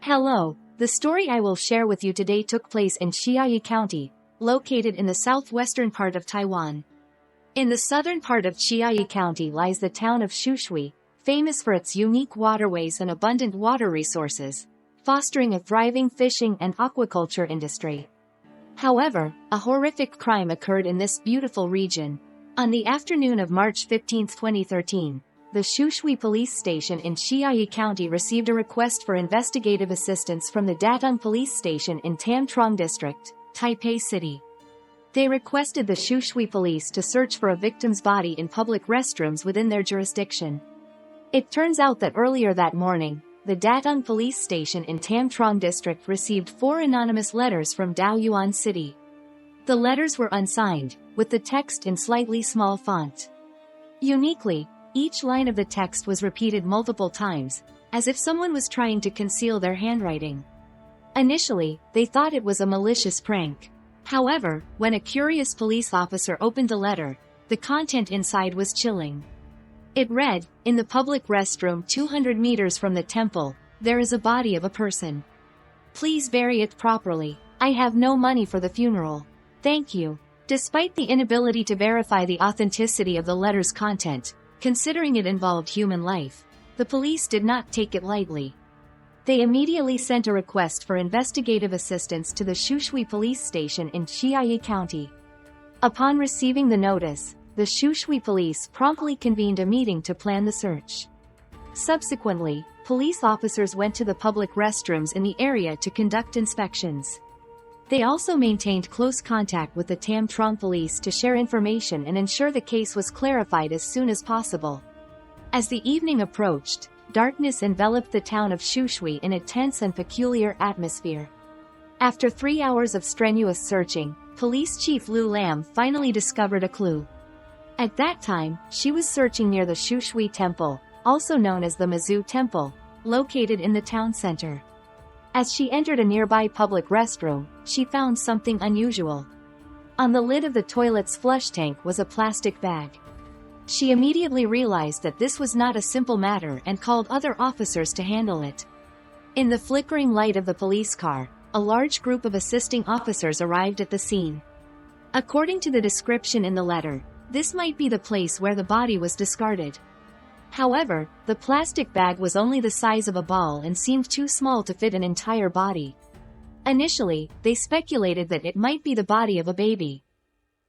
Hello, the story I will share with you today took place in Chiayi County, located in the southwestern part of Taiwan. In the southern part of Chiayi County lies the town of Shushui, famous for its unique waterways and abundant water resources, fostering a thriving fishing and aquaculture industry. However, a horrific crime occurred in this beautiful region. On the afternoon of March 15, 2013, the Shushui police station in Chiayi County received a request for investigative assistance from the Datong police station in Tam Trong District, Taipei City. They requested the Shushui police to search for a victim's body in public restrooms within their jurisdiction. It turns out that earlier that morning, the Datong police station in Tam Trong District received 4 anonymous letters from Taoyuan City. The letters were unsigned, with the text in slightly small font. Uniquely, each line of the text was repeated multiple times, as if someone was trying to conceal their handwriting. Initially, they thought it was a malicious prank. However, when a curious police officer opened the letter, the content inside was chilling. It read, "In the public restroom 200 meters from the temple, there is a body of a person. Please bury it properly. I have no money for the funeral. Thank you." Despite the inability to verify the authenticity of the letter's content, considering it involved human life, the police did not take it lightly. They immediately sent a request for investigative assistance to the Shushui police station in Chiayi County. Upon receiving the notice, the Shushui police promptly convened a meeting to plan the search. Subsequently, police officers went to the public restrooms in the area to conduct inspections. They also maintained close contact with the Tam Trong police to share information and ensure the case was clarified as soon as possible. As the evening approached, darkness enveloped the town of Shushui in a tense and peculiar atmosphere. After 3 hours of strenuous searching, Police Chief Lu Lam finally discovered a clue. At that time, she was searching near the Shushui Temple, also known as the Mizu Temple, located in the town center. As she entered a nearby public restroom, she found something unusual. On the lid of the toilet's flush tank was a plastic bag. She immediately realized that this was not a simple matter and called other officers to handle it. In the flickering light of the police car, a large group of assisting officers arrived at the scene. According to the description in the letter, this might be the place where the body was discarded. However, the plastic bag was only the size of a ball and seemed too small to fit an entire body. Initially, they speculated that it might be the body of a baby.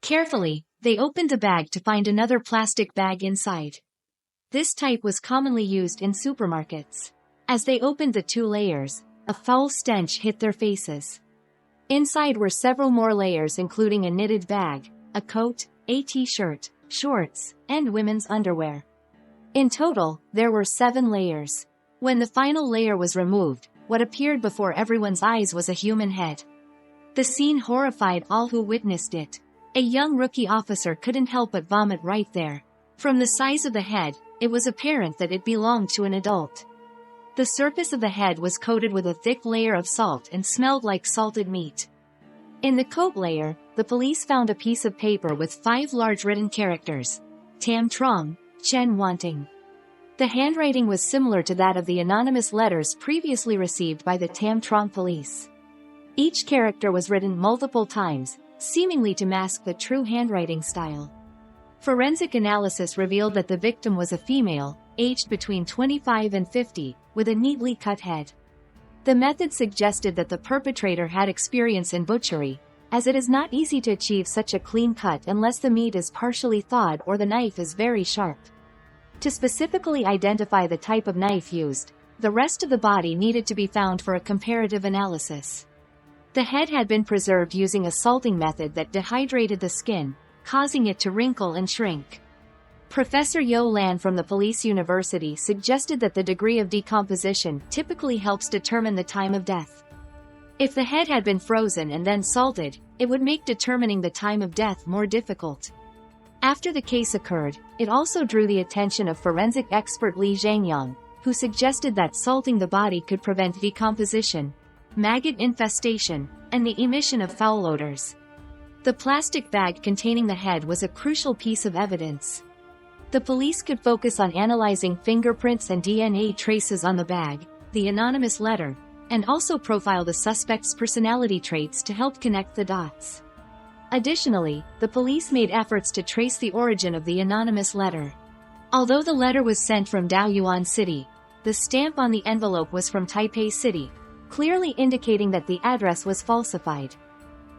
Carefully, they opened the bag to find another plastic bag inside. This type was commonly used in supermarkets. As they opened the 2 layers, a foul stench hit their faces. Inside were several more layers including a knitted bag, a coat, a t-shirt, shorts, and women's underwear. In total, there were 7 layers. When the final layer was removed, what appeared before everyone's eyes was a human head. The scene horrified all who witnessed it. A young rookie officer couldn't help but vomit right there. From the size of the head, it was apparent that it belonged to an adult. The surface of the head was coated with a thick layer of salt and smelled like salted meat. In the coat layer, the police found a piece of paper with 5 large written characters. Tam Trong, Chen Wanting. The handwriting was similar to that of the anonymous letters previously received by the Tam Trong police. Each character was written multiple times, seemingly to mask the true handwriting style. Forensic analysis revealed that the victim was a female, aged between 25 and 50, with a neatly cut head. The method suggested that the perpetrator had experience in butchery, as it is not easy to achieve such a clean cut unless the meat is partially thawed or the knife is very sharp. To specifically identify the type of knife used, the rest of the body needed to be found for a comparative analysis. The head had been preserved using a salting method that dehydrated the skin, causing it to wrinkle and shrink. Professor Yo Lan from the Police University suggested that the degree of decomposition typically helps determine the time of death. If the head had been frozen and then salted, it would make determining the time of death more difficult. After the case occurred, it also drew the attention of forensic expert Li Zhangyang, who suggested that salting the body could prevent decomposition, maggot infestation, and the emission of foul odors. The plastic bag containing the head was a crucial piece of evidence. The police could focus on analyzing fingerprints and DNA traces on the bag, the anonymous letter, and also profile the suspect's personality traits to help connect the dots. Additionally, the police made efforts to trace the origin of the anonymous letter. Although the letter was sent from Taoyuan City, the stamp on the envelope was from Taipei City, clearly indicating that the address was falsified.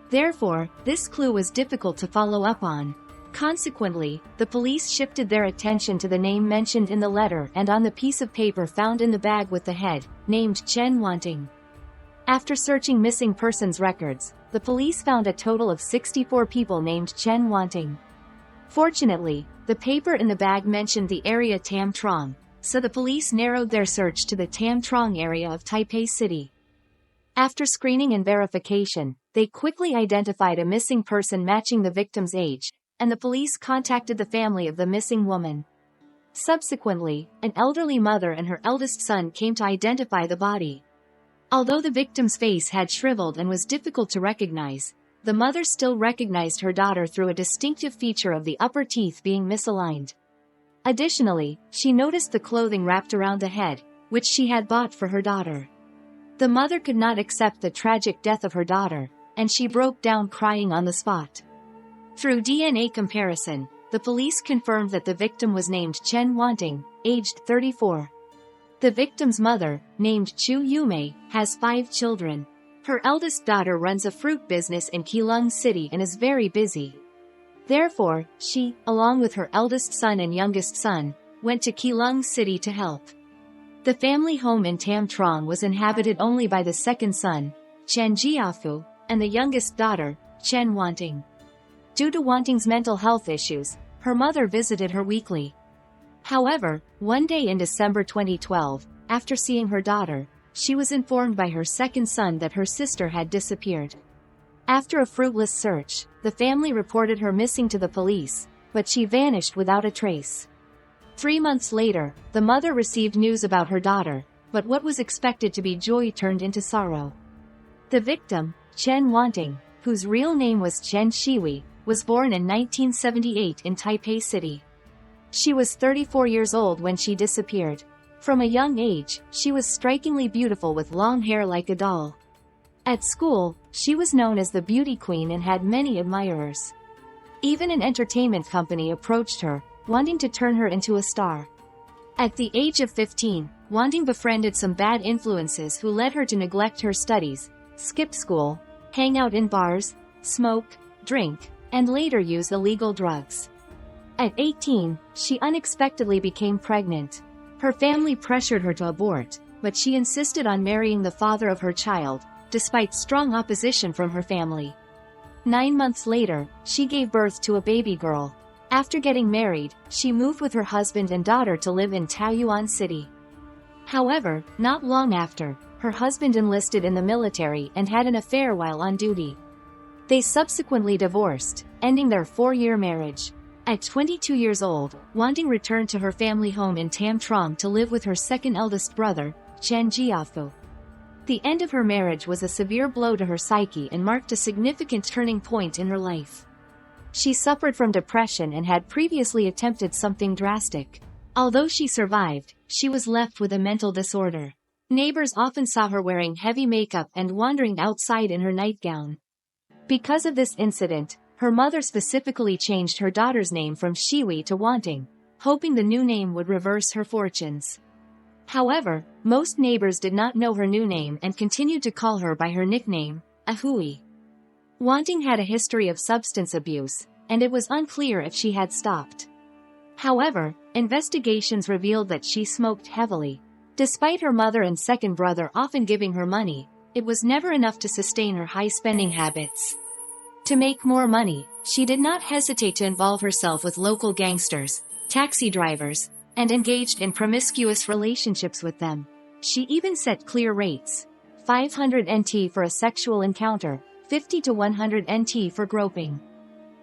Therefore, this clue was difficult to follow up on. Consequently, the police shifted their attention to the name mentioned in the letter and on the piece of paper found in the bag with the head, named Chen Wanting. After searching missing persons records, the police found a total of 64 people named Chen Wanting. Fortunately, the paper in the bag mentioned the area Tam Trong, so the police narrowed their search to the Tam Trong area of Taipei City. After screening and verification, they quickly identified a missing person matching the victim's age, and the police contacted the family of the missing woman. Subsequently, an elderly mother and her eldest son came to identify the body. Although the victim's face had shriveled and was difficult to recognize, the mother still recognized her daughter through a distinctive feature of the upper teeth being misaligned. Additionally, she noticed the clothing wrapped around the head, which she had bought for her daughter. The mother could not accept the tragic death of her daughter, and she broke down crying on the spot. Through DNA comparison, the police confirmed that the victim was named Chen Wanting, aged 34. The victim's mother, named Chu Yumei, has 5 children. Her eldest daughter runs a fruit business in Keelung City and is very busy. Therefore, she, along with her eldest son and youngest son, went to Keelung City to help. The family home in Tam Trong was inhabited only by the second son, Chen Jiafu, and the youngest daughter, Chen Wanting. Due to Wanting's mental health issues, her mother visited her weekly. However, one day in December 2012, after seeing her daughter, she was informed by her second son that her sister had disappeared. After a fruitless search, the family reported her missing to the police, but she vanished without a trace. 3 months later, the mother received news about her daughter, but what was expected to be joy turned into sorrow. The victim, Chen Wanting, whose real name was Chen Shiwi, was born in 1978 in Taipei City. She was 34 years old when she disappeared. From a young age, she was strikingly beautiful with long hair like a doll. At school, she was known as the beauty queen and had many admirers. Even an entertainment company approached her, wanting to turn her into a star. At the age of 15, Wanting befriended some bad influences who led her to neglect her studies, skip school, hang out in bars, smoke, drink, and later use illegal drugs. At 18, she unexpectedly became pregnant. Her family pressured her to abort, but she insisted on marrying the father of her child, despite strong opposition from her family. 9 months later, she gave birth to a baby girl. After getting married, she moved with her husband and daughter to live in Taoyuan City. However, not long after, her husband enlisted in the military and had an affair while on duty. They subsequently divorced, ending their 4-year marriage. At 22 years old, Wanting returned to her family home in Tam Trong to live with her second eldest brother, Chen Jiafu. The end of her marriage was a severe blow to her psyche and marked a significant turning point in her life. She suffered from depression and had previously attempted something drastic. Although she survived, she was left with a mental disorder. Neighbors often saw her wearing heavy makeup and wandering outside in her nightgown. Because of this incident, her mother specifically changed her daughter's name from Shiwi to Wanting, hoping the new name would reverse her fortunes. However, most neighbors did not know her new name and continued to call her by her nickname, Ahui. Wanting had a history of substance abuse, and it was unclear if she had stopped. However, investigations revealed that she smoked heavily. Despite her mother and second brother often giving her money, it was never enough to sustain her high spending habits. To make more money, she did not hesitate to involve herself with local gangsters, taxi drivers, and engaged in promiscuous relationships with them. She even set clear rates: 500 NT for a sexual encounter, 50 to 100 NT for groping.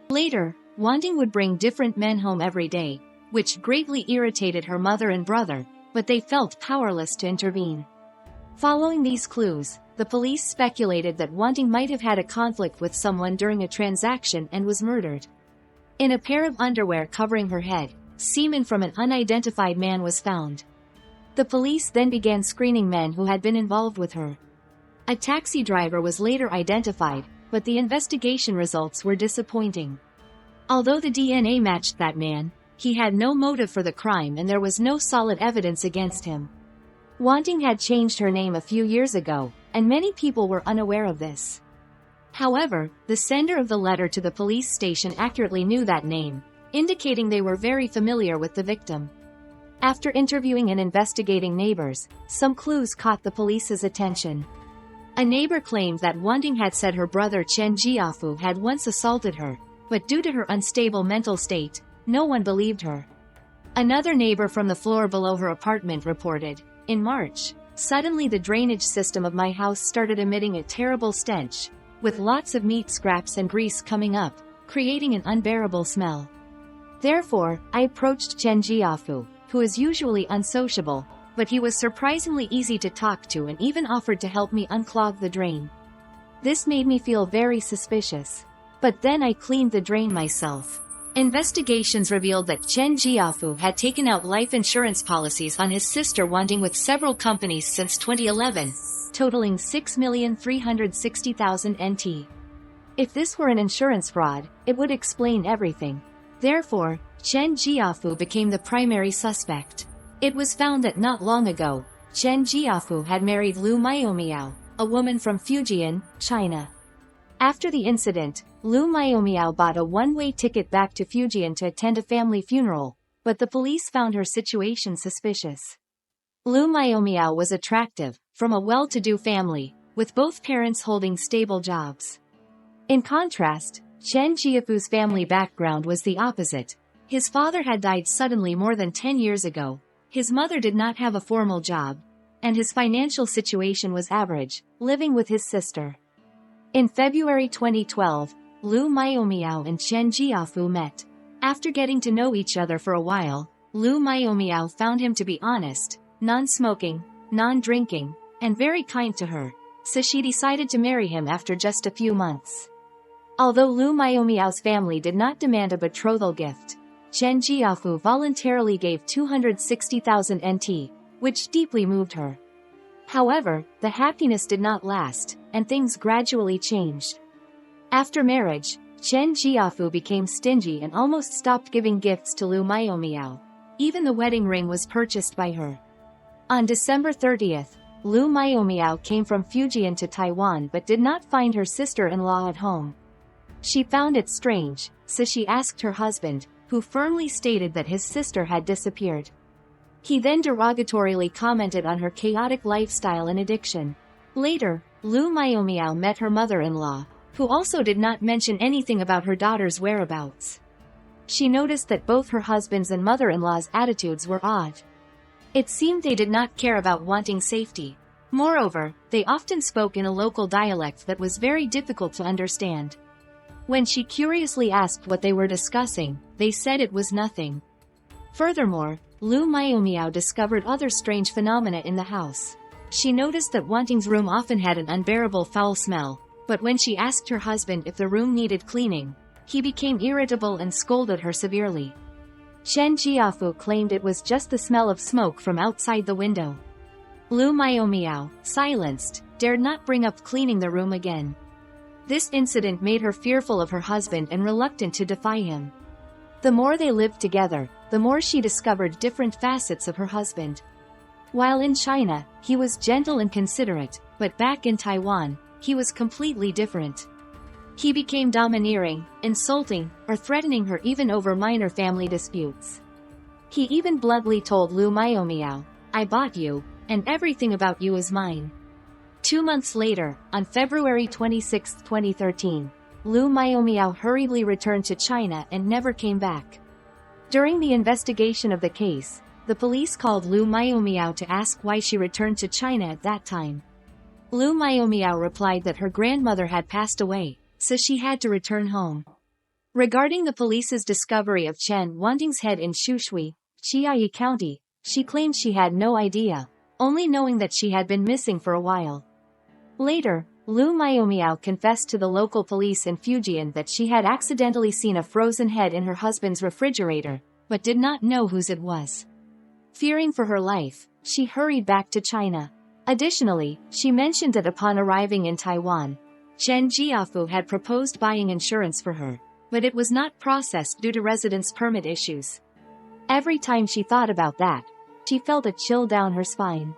Later, Wanting would bring different men home every day, which greatly irritated her mother and brother, but they felt powerless to intervene. Following these clues, the police speculated that Wanting might have had a conflict with someone during a transaction and was murdered. In a pair of underwear covering her head, semen from an unidentified man was found. The police then began screening men who had been involved with her. A taxi driver was later identified, but the investigation results were disappointing. Although the DNA matched that man, he had no motive for the crime and there was no solid evidence against him. Wanting had changed her name a few years ago, and many people were unaware of this. However, the sender of the letter to the police station accurately knew that name, indicating they were very familiar with the victim. After interviewing and investigating neighbors, some clues caught the police's attention. A neighbor claimed that Wanting had said her brother Chen Jiafu had once assaulted her, but due to her unstable mental state, no one believed her. Another neighbor from the floor below her apartment reported, "In March, suddenly the drainage system of my house started emitting a terrible stench, with lots of meat scraps and grease coming up, creating an unbearable smell. Therefore, I approached Chen Jiafu, who is usually unsociable, but he was surprisingly easy to talk to and even offered to help me unclog the drain. This made me feel very suspicious. But then I cleaned the drain myself." Investigations revealed that Chen Jiafu had taken out life insurance policies on his sister Wanting with several companies since 2011, totaling 6,360,000 NT. If this were an insurance fraud, it would explain everything. Therefore, Chen Jiafu became the primary suspect. It was found that not long ago, Chen Jiafu had married Lu Miaomiao, a woman from Fujian, China. After the incident, Lu Miaomiao bought a one-way ticket back to Fujian to attend a family funeral, but the police found her situation suspicious. Lu Miaomiao was attractive, from a well-to-do family, with both parents holding stable jobs. In contrast, Chen Jiafu's family background was the opposite. His father had died suddenly more than 10 years ago. His mother did not have a formal job, and his financial situation was average, living with his sister. In February 2012, Lu Miaomiao and Chen Jiafu met. After getting to know each other for a while, Lu Miaomiao found him to be honest, non-smoking, non-drinking, and very kind to her, so she decided to marry him after just a few months. Although Lu Miaomiao's family did not demand a betrothal gift, Chen Jiafu voluntarily gave 260,000 NT, which deeply moved her. However, the happiness did not last, and things gradually changed. After marriage, Chen Jiafu became stingy and almost stopped giving gifts to Lu Miaomiao. Even the wedding ring was purchased by her. On December 30th, Lu Miaomiao came from Fujian to Taiwan but did not find her sister-in-law at home. She found it strange, so she asked her husband, who firmly stated that his sister had disappeared. He then derogatorily commented on her chaotic lifestyle and addiction. Later, Lu Miaomiao met her mother-in-law, who also did not mention anything about her daughter's whereabouts. She noticed that both her husband's and mother-in-law's attitudes were odd. It seemed they did not care about Wanting's safety. Moreover, they often spoke in a local dialect that was very difficult to understand. When she curiously asked what they were discussing, they said it was nothing. Furthermore, Lu Miaomiao discovered other strange phenomena in the house. She noticed that Wanting's room often had an unbearable foul smell, but when she asked her husband if the room needed cleaning, he became irritable and scolded her severely. Chen Jiafu claimed it was just the smell of smoke from outside the window. Lu Miaomiao, silenced, dared not bring up cleaning the room again. This incident made her fearful of her husband and reluctant to defy him. The more they lived together, the more she discovered different facets of her husband. While in China, he was gentle and considerate, but back in Taiwan, he was completely different. He became domineering, insulting, or threatening her even over minor family disputes. He even bluntly told Lu Miaomiao, "I bought you, and everything about you is mine." 2 months later, on February 26, 2013, Lu Miaomiao hurriedly returned to China and never came back. During the investigation of the case, the police called Lu Miaomiao to ask why she returned to China at that time. Lu Miaomiao replied that her grandmother had passed away, so she had to return home. Regarding the police's discovery of Chen Wanting's head in Shushui, Chiayi County, she claimed she had no idea, only knowing that she had been missing for a while. Later, Lu Miaomiao confessed to the local police in Fujian that she had accidentally seen a frozen head in her husband's refrigerator, but did not know whose it was. Fearing for her life, she hurried back to China. Additionally, she mentioned that upon arriving in Taiwan, Chen Jiafu had proposed buying insurance for her, but it was not processed due to residence permit issues. Every time she thought about that, she felt a chill down her spine.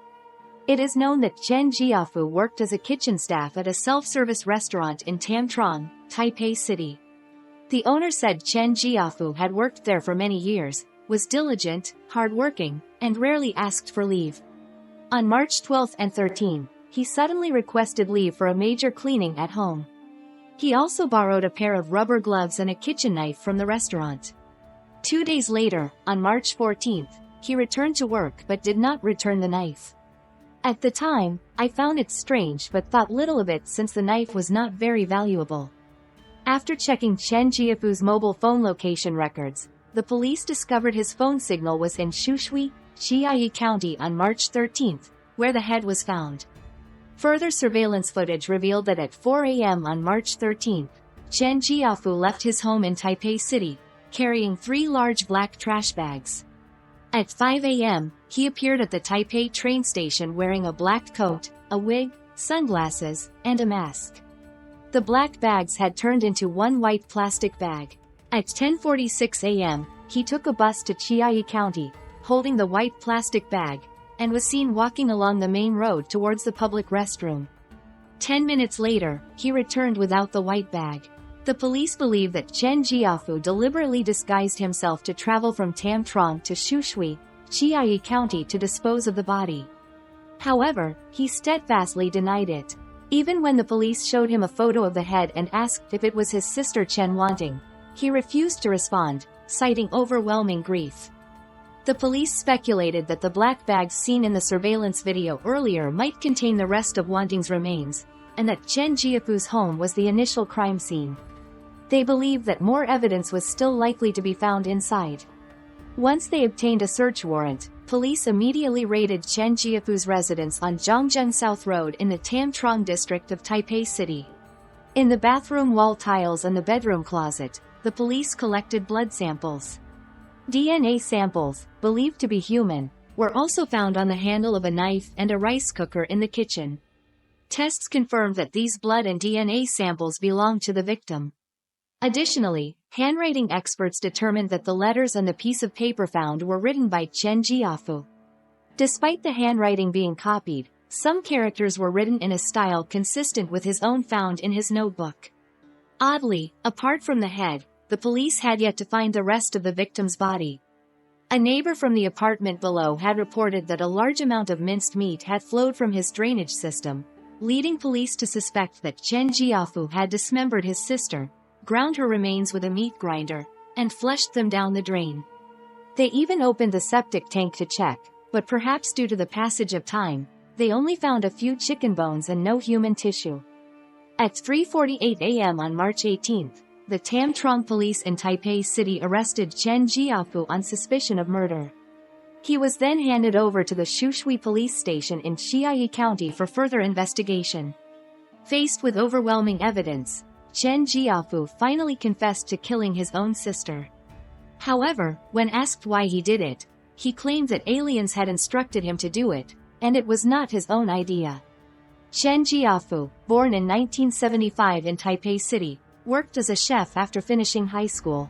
It is known that Chen Jiafu worked as a kitchen staff at a self-service restaurant in Tam Trong, Taipei City. The owner said Chen Jiafu had worked there for many years, was diligent, hardworking, and rarely asked for leave. On March 12 and 13, he suddenly requested leave for a major cleaning at home. He also borrowed a pair of rubber gloves and a kitchen knife from the restaurant. 2 days later, on March 14, he returned to work but did not return the knife. At the time, I found it strange but thought little of it since the knife was not very valuable. After checking Chen Jiafu's mobile phone location records, the police discovered his phone signal was in Shuxi, Chiayi County on March 13, where the head was found. Further surveillance footage revealed that at 4 a.m. on March 13, Chen Jiafu left his home in Taipei City, carrying 3 large black trash bags. At 5 a.m., he appeared at the Taipei train station wearing a black coat, a wig, sunglasses, and a mask. The black bags had turned into one white plastic bag. At 10:46 a.m., he took a bus to Chiayi County, holding the white plastic bag, and was seen walking along the main road towards the public restroom. 10 minutes later, he returned without the white bag. The police believe that Chen Jiafu deliberately disguised himself to travel from Tam Trong to Shuxi, Chiayi County to dispose of the body. However, he steadfastly denied it. Even when the police showed him a photo of the head and asked if it was his sister Chen Wanting, he refused to respond, citing overwhelming grief. The police speculated that the black bags seen in the surveillance video earlier might contain the rest of Wanting's remains, and that Chen Jiafu's home was the initial crime scene. They believed that more evidence was still likely to be found inside. Once they obtained a search warrant, police immediately raided Chen Jiafu's residence on Zhangzheng South Road in the Tam Trong district of Taipei City. In the bathroom wall tiles and the bedroom closet, the police collected blood samples. DNA samples, believed to be human, were also found on the handle of a knife and a rice cooker in the kitchen. Tests confirmed that these blood and DNA samples belonged to the victim. Additionally, handwriting experts determined that the letters and the piece of paper found were written by Chen Jiafu. Despite the handwriting being copied, some characters were written in a style consistent with his own found in his notebook. Oddly, apart from the head, the police had yet to find the rest of the victim's body. A neighbor from the apartment below had reported that a large amount of minced meat had flowed from his drainage system, leading police to suspect that Chen Jiafu had dismembered his sister, ground her remains with a meat grinder, and flushed them down the drain. They even opened the septic tank to check, but perhaps due to the passage of time, they only found a few chicken bones and no human tissue. At 3:48 a.m. on March 18, the Tam Trong police in Taipei City arrested Chen Jiafu on suspicion of murder. He was then handed over to the Shuxi police station in Chiayi County for further investigation. Faced with overwhelming evidence, Chen Jiafu finally confessed to killing his own sister. However, when asked why he did it, he claimed that aliens had instructed him to do it, and it was not his own idea. Chen Jiafu, born in 1975 in Taipei City, worked as a chef after finishing high school.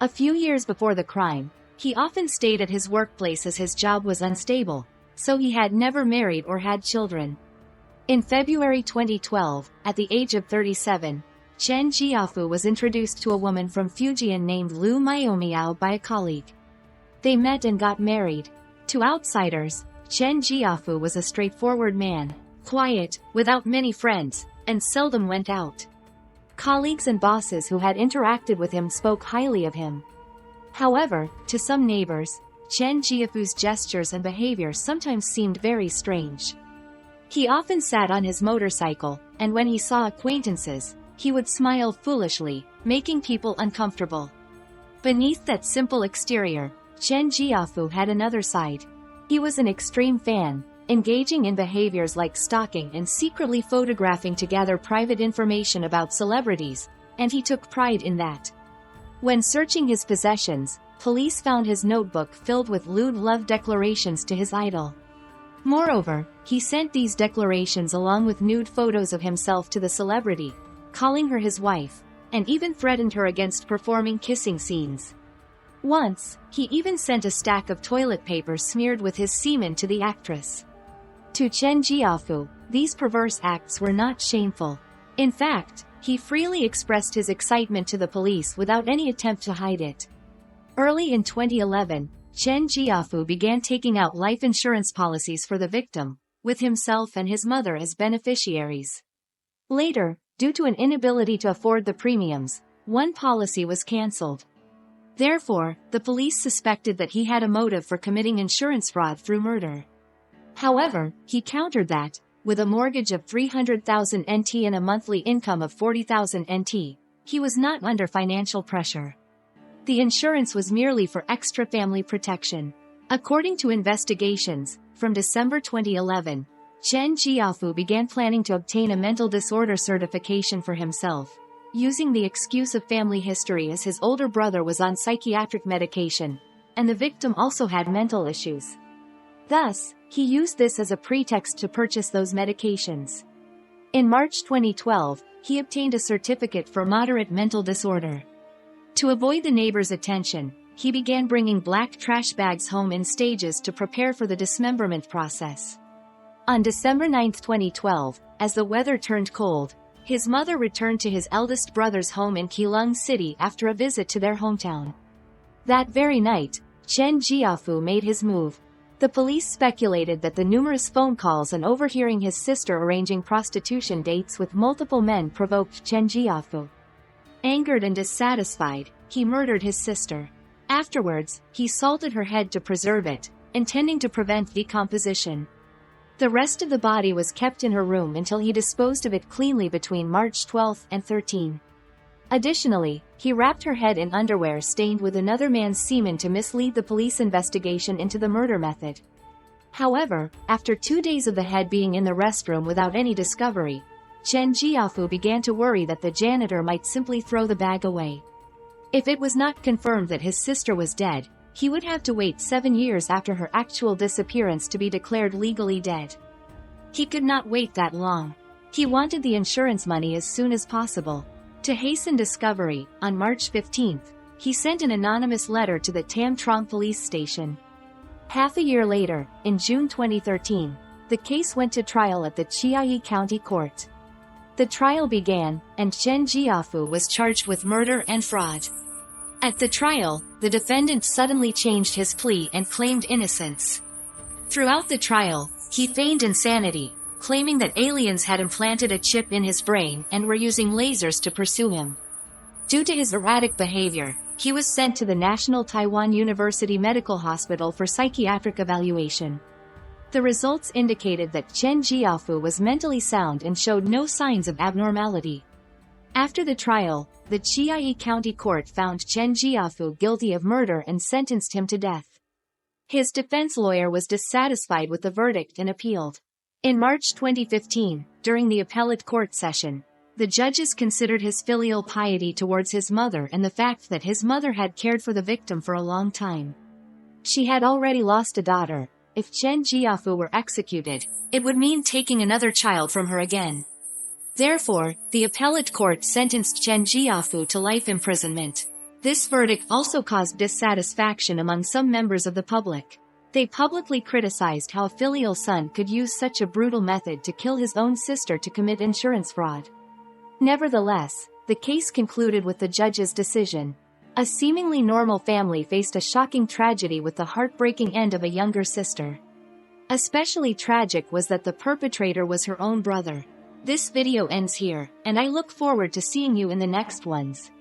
A few years before the crime, he often stayed at his workplace as his job was unstable, so he had never married or had children. In February 2012, at the age of 37, Chen Jiafu was introduced to a woman from Fujian named Lu Miaomiao by a colleague. They met and got married. To outsiders, Chen Jiafu was a straightforward man, quiet, without many friends, and seldom went out. Colleagues and bosses who had interacted with him spoke highly of him. However, to some neighbors, Chen Jiafu's gestures and behavior sometimes seemed very strange. He often sat on his motorcycle, and when he saw acquaintances, he would smile foolishly, making people uncomfortable. Beneath that simple exterior, Chen Jiafu had another side. He was an extreme fan, engaging in behaviors like stalking and secretly photographing to gather private information about celebrities, and he took pride in that. When searching his possessions, police found his notebook filled with lewd love declarations to his idol. Moreover, he sent these declarations along with nude photos of himself to the celebrity, calling her his wife, and even threatened her against performing kissing scenes. Once, he even sent a stack of toilet paper smeared with his semen to the actress. To Chen Jiafu, these perverse acts were not shameful. In fact, he freely expressed his excitement to the police without any attempt to hide it. Early in 2011, Chen Jiafu began taking out life insurance policies for the victim, with himself and his mother as beneficiaries. Later, due to an inability to afford the premiums, one policy was cancelled. Therefore, the police suspected that he had a motive for committing insurance fraud through murder. However, he countered that, with a mortgage of 300,000 NT and a monthly income of 40,000 NT, he was not under financial pressure. The insurance was merely for extra family protection. According to investigations, from December 2011, Chen Jiafu began planning to obtain a mental disorder certification for himself, using the excuse of family history as his older brother was on psychiatric medication, and the victim also had mental issues. Thus, he used this as a pretext to purchase those medications. In March 2012, he obtained a certificate for moderate mental disorder. To avoid the neighbors' attention, he began bringing black trash bags home in stages to prepare for the dismemberment process. On December 9, 2012, as the weather turned cold, his mother returned to his eldest brother's home in Keelung City after a visit to their hometown. That very night, Chen Jiafu made his move. The police speculated that the numerous phone calls and overhearing his sister arranging prostitution dates with multiple men provoked Chen Jiafu. Angered and dissatisfied, he murdered his sister. Afterwards, he salted her head to preserve it, intending to prevent decomposition. The rest of the body was kept in her room until he disposed of it cleanly between March 12 and 13. Additionally, he wrapped her head in underwear stained with another man's semen to mislead the police investigation into the murder method. However, after 2 days of the head being in the restroom without any discovery, Chen Jiafu began to worry that the janitor might simply throw the bag away. If it was not confirmed that his sister was dead, he would have to wait 7 years after her actual disappearance to be declared legally dead. He could not wait that long. He wanted the insurance money as soon as possible. To hasten discovery, on March 15, he sent an anonymous letter to the Tam Trong police station. Half a year later, in June 2013, the case went to trial at the Chiayi County Court. The trial began, and Chen Jiafu was charged with murder and fraud. At the trial, the defendant suddenly changed his plea and claimed innocence. Throughout the trial, he feigned insanity, claiming that aliens had implanted a chip in his brain and were using lasers to pursue him. Due to his erratic behavior, he was sent to the National Taiwan University Medical Hospital for psychiatric evaluation. The results indicated that Chen Jiafu was mentally sound and showed no signs of abnormality. After the trial, the Chiayi County Court found Chen Jiafu guilty of murder and sentenced him to death. His defense lawyer was dissatisfied with the verdict and appealed. In March 2015, during the appellate court session, the judges considered his filial piety towards his mother and the fact that his mother had cared for the victim for a long time. She had already lost a daughter. If Chen Jiafu were executed, it would mean taking another child from her again. Therefore, the appellate court sentenced Chen Jiafu to life imprisonment. This verdict also caused dissatisfaction among some members of the public. They publicly criticized how a filial son could use such a brutal method to kill his own sister to commit insurance fraud. Nevertheless, the case concluded with the judge's decision. A seemingly normal family faced a shocking tragedy with the heartbreaking end of a younger sister. Especially tragic was that the perpetrator was her own brother. This video ends here, and I look forward to seeing you in the next ones.